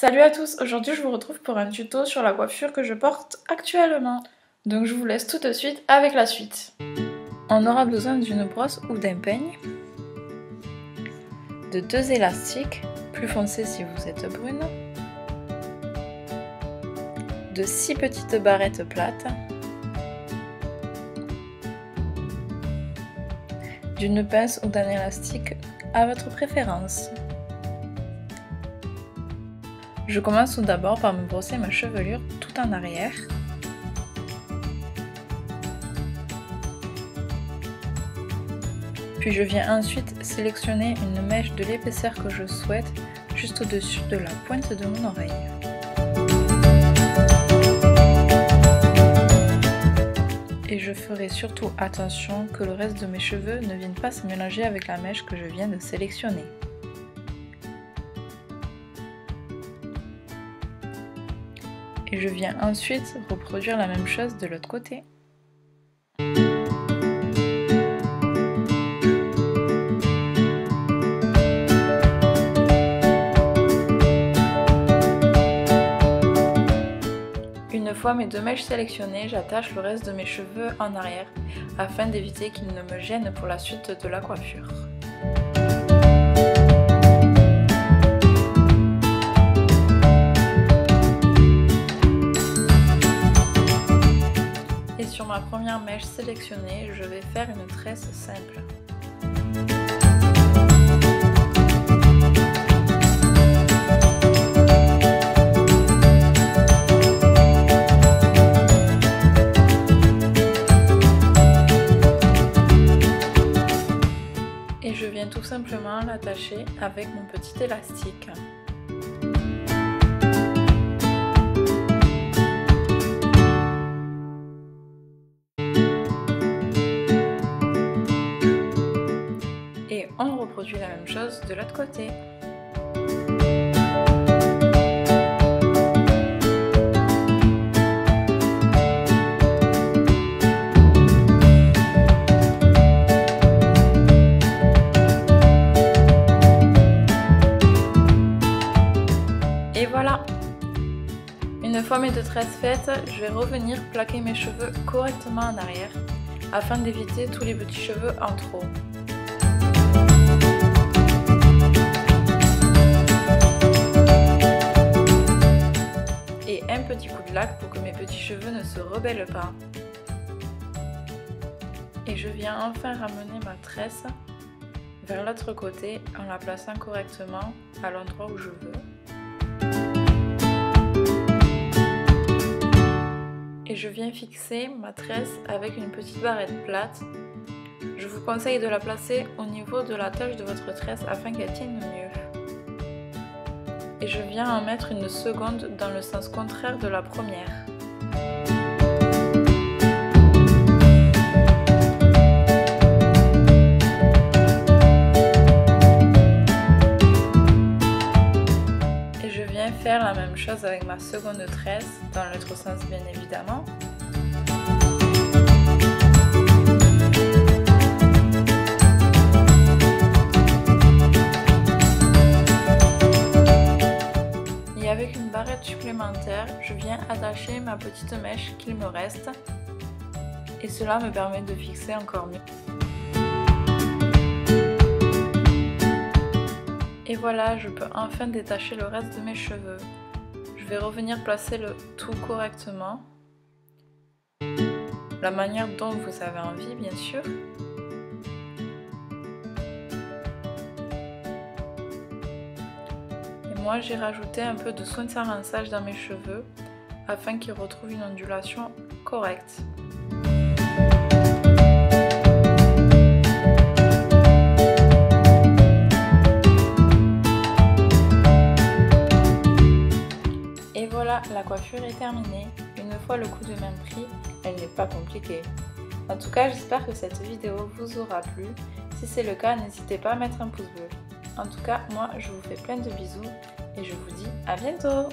Salut à tous, aujourd'hui je vous retrouve pour un tuto sur la coiffure que je porte actuellement. Donc je vous laisse tout de suite avec la suite. On aura besoin d'une brosse ou d'un peigne, de 2 élastiques, plus foncés si vous êtes brune, de 6 petites barrettes plates, d'une pince ou d'un élastique à votre préférence. Je commence tout d'abord par me brosser ma chevelure tout en arrière. Puis je viens ensuite sélectionner une mèche de l'épaisseur que je souhaite juste au-dessus de la pointe de mon oreille. Et je ferai surtout attention que le reste de mes cheveux ne vienne pas se mélanger avec la mèche que je viens de sélectionner. Et je viens ensuite reproduire la même chose de l'autre côté. Une fois mes 2 mèches sélectionnées, j'attache le reste de mes cheveux en arrière afin d'éviter qu'ils ne me gênent pour la suite de la coiffure. Et sur ma première mèche sélectionnée, je vais faire une tresse simple. Et je viens tout simplement l'attacher avec mon petit élastique. Et on reproduit la même chose de l'autre côté. Et voilà! Une fois mes 2 tresses faites, je vais revenir plaquer mes cheveux correctement en arrière afin d'éviter tous les petits cheveux en trop. Et un petit coup de laque pour que mes petits cheveux ne se rebellent pas. Et je viens enfin ramener ma tresse vers l'autre côté en la plaçant correctement à l'endroit où je veux. Et je viens fixer ma tresse avec une petite barrette plate. Je vous conseille de la placer au niveau de la tache de votre tresse afin qu'elle tienne mieux. Et je viens en mettre une seconde dans le sens contraire de la première. Et je viens faire la même chose avec ma seconde tresse, dans l'autre sens bien évidemment. Et avec une barrette supplémentaire, je viens attacher ma petite mèche qu'il me reste. Et cela me permet de fixer encore mieux. Et voilà, je peux enfin détacher le reste de mes cheveux. Je vais revenir placer le tout correctement. La manière dont vous avez envie, bien sûr. Et moi, j'ai rajouté un peu de soin de rinçage dans mes cheveux afin qu'ils retrouvent une ondulation correcte. Et voilà, la coiffure est terminée. Une fois le coup de main pris, elle n'est pas compliquée. En tout cas, j'espère que cette vidéo vous aura plu. Si c'est le cas, n'hésitez pas à mettre un pouce bleu. En tout cas, moi, je vous fais plein de bisous et je vous dis à bientôt!